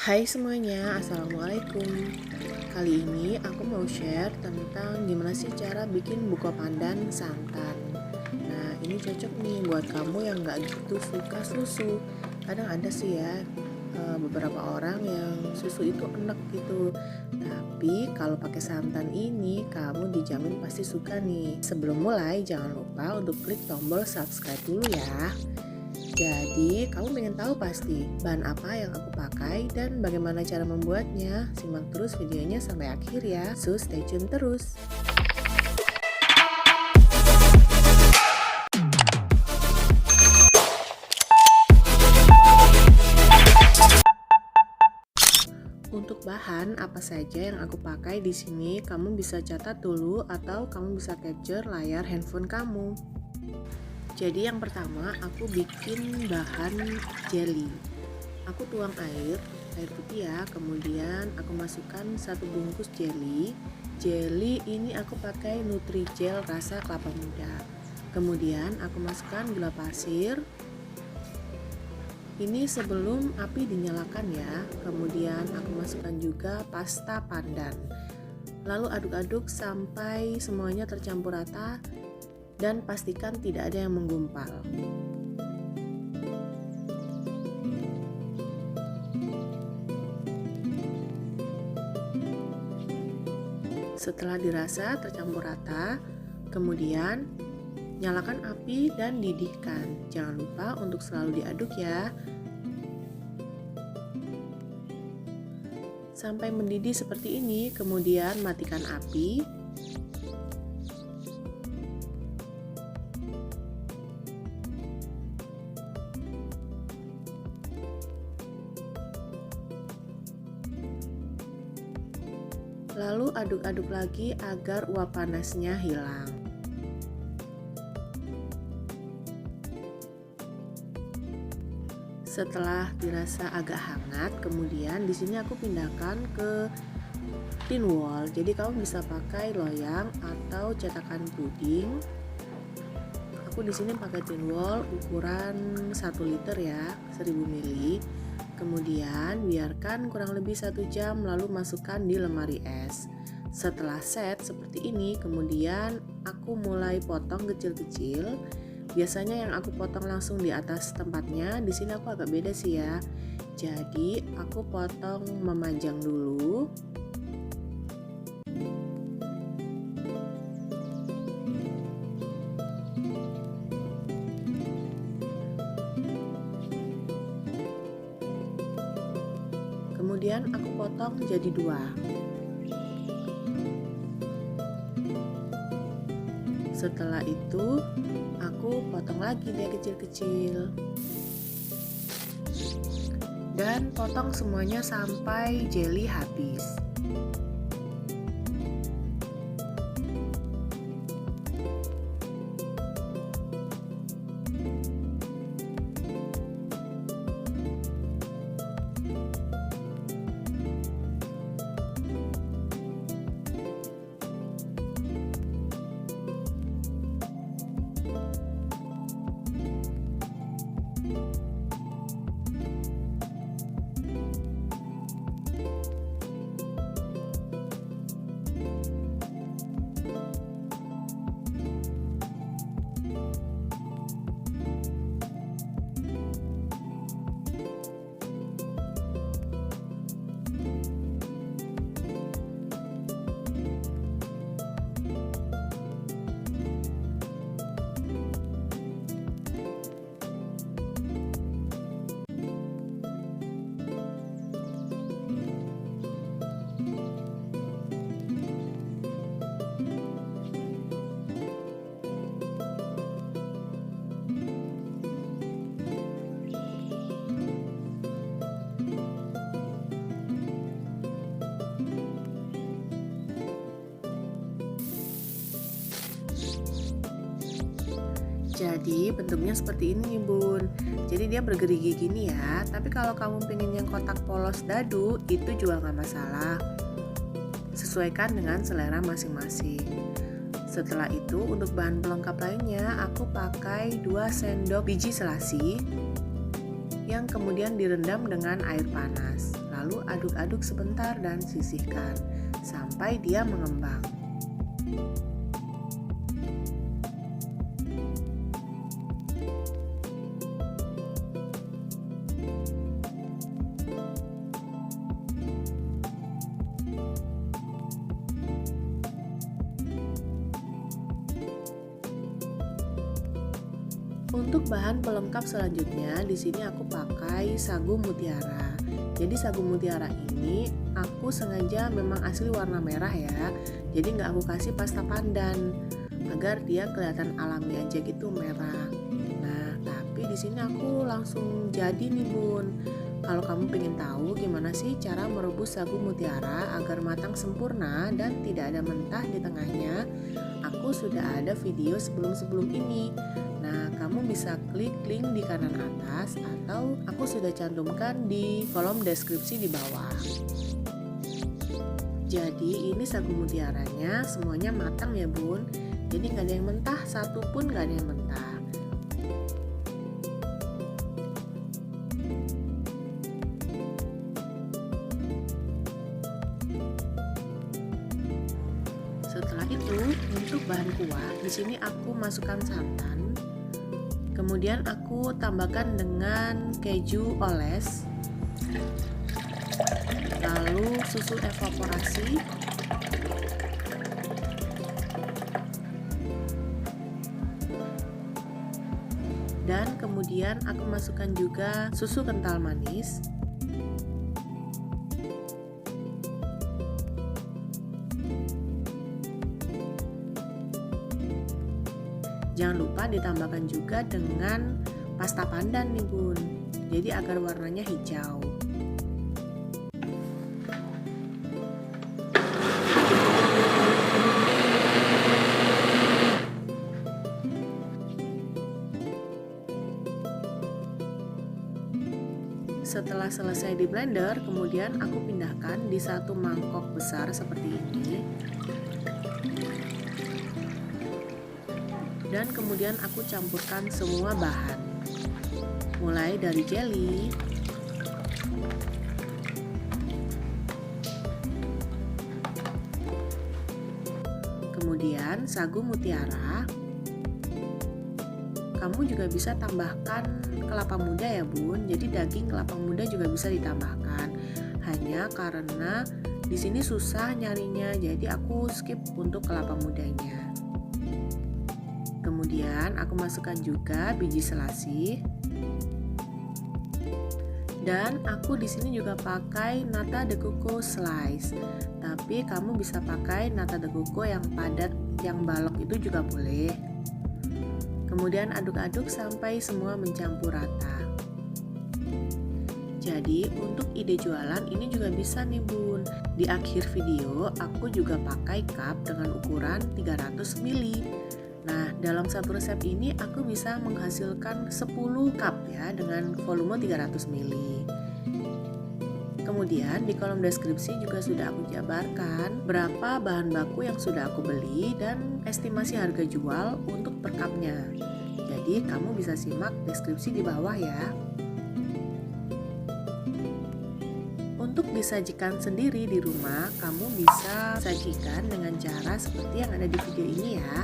Hai semuanya, Assalamualaikum. Kali ini aku mau share tentang gimana sih cara bikin buko pandan santan. Nah, ini cocok nih buat kamu yang gak gitu suka susu. Kadang ada sih ya beberapa orang yang susu itu enek gitu. Tapi kalau pakai santan ini kamu dijamin pasti suka nih. Sebelum mulai jangan lupa untuk klik tombol subscribe dulu ya. Jadi, kamu pengen tahu pasti bahan apa yang aku pakai dan bagaimana cara membuatnya? Simak terus videonya sampai akhir ya. So, stay tune terus. Untuk bahan apa saja yang aku pakai di sini, kamu bisa catat dulu atau kamu bisa capture layar handphone kamu. Jadi yang pertama aku bikin bahan jelly. Aku tuang air putih ya, kemudian aku masukkan 1 bungkus jelly. Jelly ini aku pakai Nutrijel rasa kelapa muda. Kemudian aku masukkan gula pasir. Ini sebelum api dinyalakan ya. Kemudian aku masukkan juga pasta pandan. Lalu aduk-aduk sampai semuanya tercampur rata dan pastikan tidak ada yang menggumpal. Setelah dirasa tercampur rata, kemudian nyalakan api dan didihkan. Jangan lupa untuk selalu diaduk ya. Sampai mendidih seperti ini, kemudian matikan api. Lalu aduk-aduk lagi agar uap panasnya hilang. Setelah dirasa agak hangat, kemudian di sini aku pindahkan ke tin wall. Jadi kamu bisa pakai loyang atau cetakan puding. Aku di sini pakai tin wall ukuran 1 liter ya, 1000 ml. Kemudian biarkan kurang lebih 1 jam lalu masukkan di lemari es. Setelah set seperti ini, kemudian aku mulai potong kecil-kecil. Biasanya yang aku potong langsung di atas tempatnya, di sini aku agak beda sih ya. Jadi aku potong memanjang dulu. Kemudian aku potong jadi 2. Setelah itu aku potong lagi deh kecil-kecil. Dan potong semuanya sampai jelly habis. Jadi bentuknya seperti ini nih bun. Jadi dia bergerigi gini ya. Tapi kalau kamu pengen yang kotak polos dadu, itu juga nggak masalah. Sesuaikan dengan selera masing-masing. Setelah itu untuk bahan pelengkap lainnya aku pakai 2 sendok biji selasi. yang kemudian direndam dengan air panas. Lalu aduk-aduk sebentar dan sisihkan sampai dia mengembang. Untuk bahan pelengkap selanjutnya, di sini aku pakai sagu mutiara. Jadi sagu mutiara ini aku sengaja memang asli warna merah ya. Jadi nggak aku kasih pasta pandan agar dia kelihatan alami aja gitu merah. Nah, tapi di sini aku langsung jadi nih bun. Kalau kamu pengen tahu gimana sih cara merebus sagu mutiara agar matang sempurna dan tidak ada mentah di tengahnya, aku sudah ada video sebelum ini. Nah, kamu bisa klik link di kanan atas atau aku sudah cantumkan di kolom deskripsi di bawah. Jadi ini sagu mutiaranya semuanya matang ya bun. Jadi nggak ada yang mentah, satu pun nggak ada yang mentah. Setelah itu, untuk bahan kuah, di sini aku masukkan santan. Kemudian aku tambahkan dengan keju oles. Lalu susu evaporasi. Dan kemudian aku masukkan juga susu kental manis. Jangan lupa ditambahkan juga dengan pasta pandan nih bun, jadi agar warnanya hijau. Setelah selesai di blender, kemudian aku pindahkan di satu mangkok besar seperti ini. Dan kemudian aku campurkan semua bahan, mulai dari jelly, kemudian sagu mutiara. Kamu juga bisa tambahkan kelapa muda ya bun, jadi daging kelapa muda juga bisa ditambahkan. Hanya karena di sini susah nyarinya, jadi aku skip untuk kelapa mudanya. Kemudian aku masukkan juga biji selasih. Dan aku di sini juga pakai nata de coco slice. Tapi kamu bisa pakai nata de coco yang padat, yang balok itu juga boleh. Kemudian aduk-aduk sampai semua mencampur rata. Jadi untuk ide jualan ini juga bisa nih bun. Di akhir video aku juga pakai cup dengan ukuran 300 ml. Nah, dalam satu resep ini aku bisa menghasilkan 10 cup ya dengan volume 300 ml. Kemudian di kolom deskripsi juga sudah aku jabarkan berapa bahan baku yang sudah aku beli dan estimasi harga jual untuk per cupnya. Jadi kamu bisa simak deskripsi di bawah ya. Untuk disajikan sendiri di rumah, kamu bisa sajikan dengan cara seperti yang ada di video ini ya.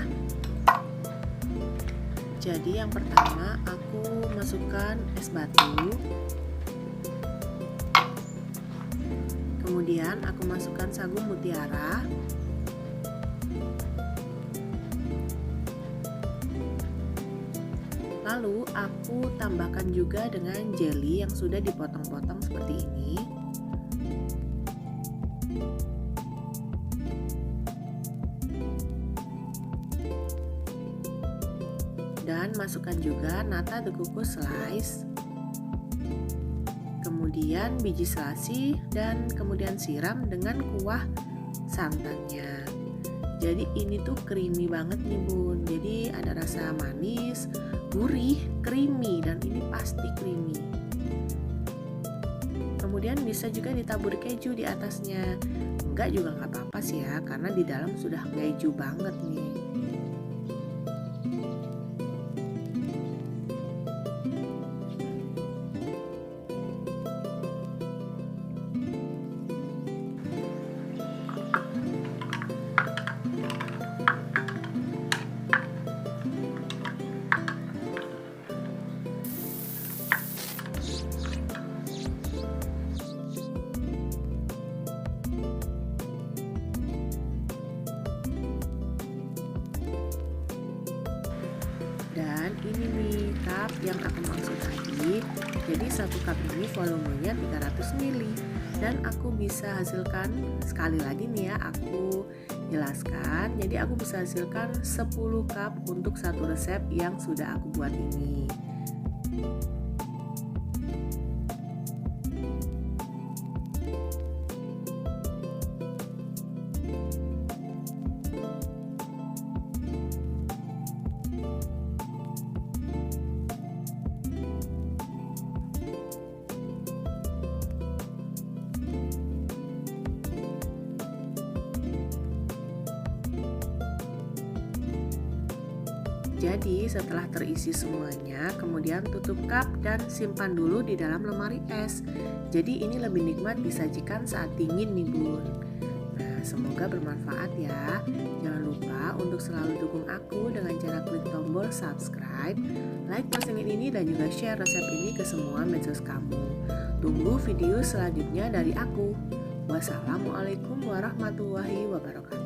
Jadi yang pertama aku masukkan es batu. Kemudian aku masukkan sagu mutiara. Lalu aku tambahkan juga dengan jelly yang sudah dipotong-potong seperti ini. Dan masukkan juga nata de coco slice, kemudian biji selasih, dan kemudian siram dengan kuah santannya. Jadi ini tuh creamy banget nih bun. Jadi ada rasa manis, gurih, creamy, dan ini pasti creamy. Kemudian bisa juga ditabur keju di atasnya. Enggak juga nggak apa-apa sih ya, karena di dalam sudah keju banget nih. ini nih, cup yang aku maksud tadi. Jadi satu cup ini volumenya 300 ml dan aku bisa hasilkan, sekali lagi nih ya aku jelaskan, jadi aku bisa hasilkan 10 cup untuk satu resep yang sudah aku buat ini. Jadi setelah terisi semuanya, kemudian tutup cup dan simpan dulu di dalam lemari es. Jadi ini lebih nikmat disajikan saat dingin nih bun. Nah, semoga bermanfaat ya. Jangan lupa untuk selalu dukung aku dengan cara klik tombol subscribe, like postingan ini dan juga share resep ini ke semua medsos kamu. Tunggu video selanjutnya dari aku. Wassalamualaikum warahmatullahi wabarakatuh.